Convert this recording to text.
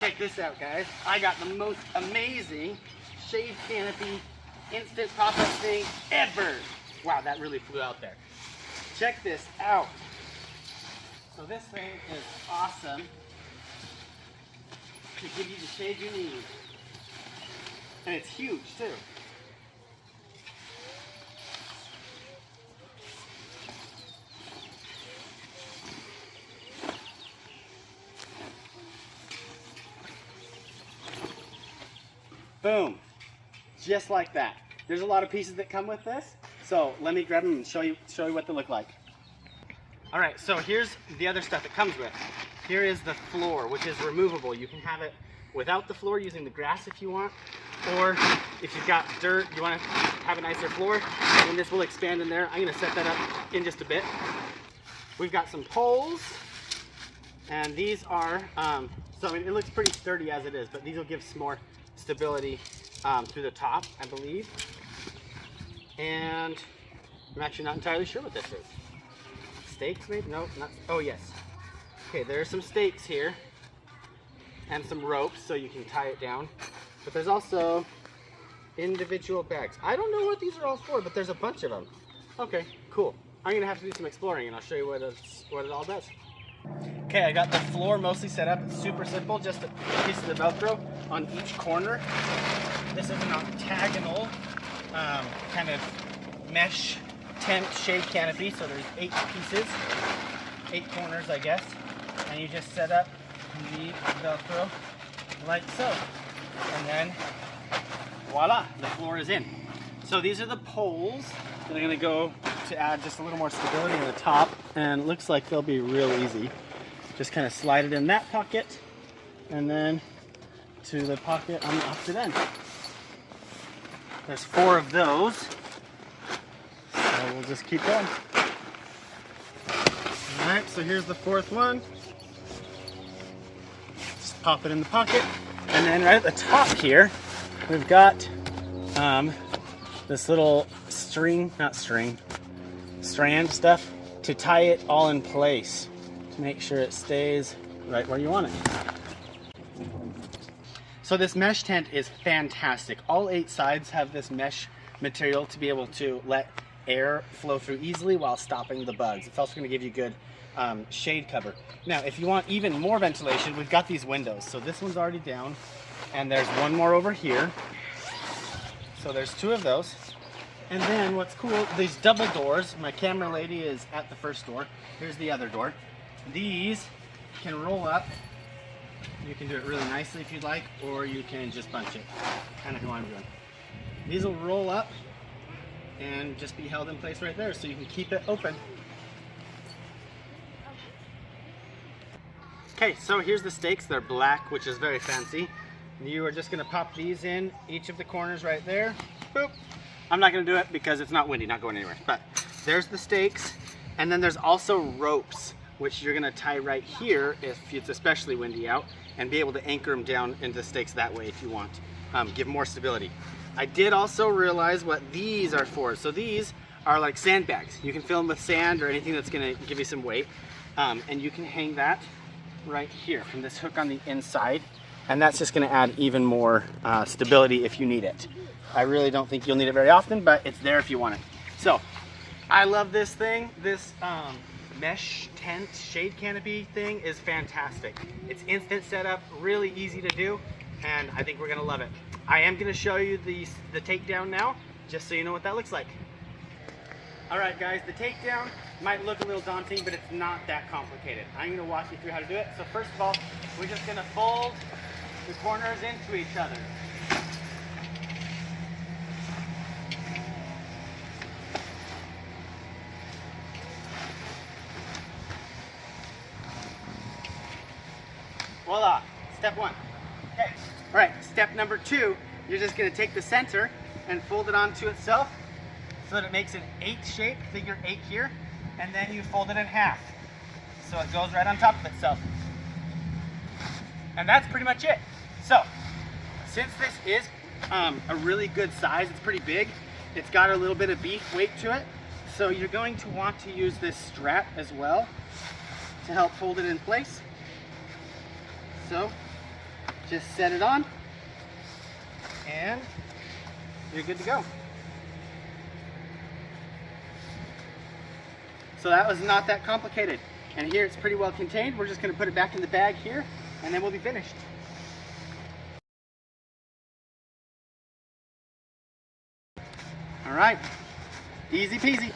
Check this out, guys. I got the most amazing shade canopy instant pop-up thing ever. Wow, that really flew out there. Check this out. So this thing is awesome to give you the shade you need. And it's huge too. Boom, just like that. There's a lot of pieces that come with this, so let me grab them and show you what they look like. All right, so here's the other stuff it comes with. Here is the floor, which is removable. You can have it without the floor using the grass if you want, or if you've got dirt, you want to have a nicer floor, and this will expand in there. I'm going to set that up in just a bit. We've got some poles, and these are, so I mean, it looks pretty sturdy as it is, but these will give some more stability through the top, I believe. And I'm actually not entirely sure what this is. Stakes maybe? No, not, oh yes. Okay, there's some stakes here and some ropes so you can tie it down. But there's also individual bags. I don't know what these are all for, but there's a bunch of them. Okay, cool. I'm gonna have to do some exploring and I'll show you what it all does. Okay, I got the floor mostly set up. It's super simple, just a piece of the Velcro on each corner. This is an octagonal kind of mesh tent shade canopy, so there's 8 pieces, 8 corners I guess, and you just set up the Velcro like so, and then voila, the floor is in. So these are the poles that are going to go to add just a little more stability in the top, and it looks like they'll be real easy. Just kind of slide it in that pocket and then to the pocket on the opposite end. There's 4 of those, so we'll just keep going. Alright, so here's the 4th one. Just pop it in the pocket, and then right at the top here we've got this little strand stuff to tie it all in place to make sure it stays right where you want it. So this mesh tent is fantastic. All 8 sides have this mesh material to be able to let air flow through easily while stopping the bugs. It's also going to give you good shade cover. Now, if you want even more ventilation, we've got these windows. So this one's already down, and there's one more over here. So there's 2 of those. And then what's cool, these double doors, my camera lady is at the first door. Here's the other door. These can roll up. You can do it really nicely if you'd like, or you can just bunch it, kind of how I'm doing. These will roll up and just be held in place right there, so you can keep it open. Okay, so here's the stakes. They're black, which is very fancy. You are just going to pop these in each of the corners right there. Boop. I'm not going to do it because it's not windy, not going anywhere. But there's the stakes, and then there's also ropes, which you're going to tie right here if it's especially windy out, and be able to anchor them down into the stakes that way if you want. Give more stability. I did also realize what these are for. So these are like sandbags. You can fill them with sand or anything that's going to give you some weight, and you can hang that right here from this hook on the inside, and that's just going to add even more stability if you need it. I really don't think you'll need it very often, but it's there if you want it. So I love this thing. This mesh tent shade canopy thing is fantastic. It's instant setup, really easy to do, and I think we're going to love it. I am going to show you the takedown now, just so you know what that looks like. Alright guys, the takedown might look a little daunting, but it's not that complicated. I'm going to walk you through how to do it. So first of all, we're just going to fold the corners into each other. Voila, step 1. Okay, all right, step number 2, you're just going to take the center and fold it onto itself so that it makes an 8 shape, figure 8 here, and then you fold it in half so it goes right on top of itself. And that's pretty much it. So, since this is a really good size, it's pretty big, it's got a little bit of beef weight to it, so you're going to want to use this strap as well to help hold it in place. So, Just set it on and you're good to go. So that was not that complicated. And here it's pretty well contained. We're just going to put it back in the bag here and then we'll be finished. All right, easy peasy.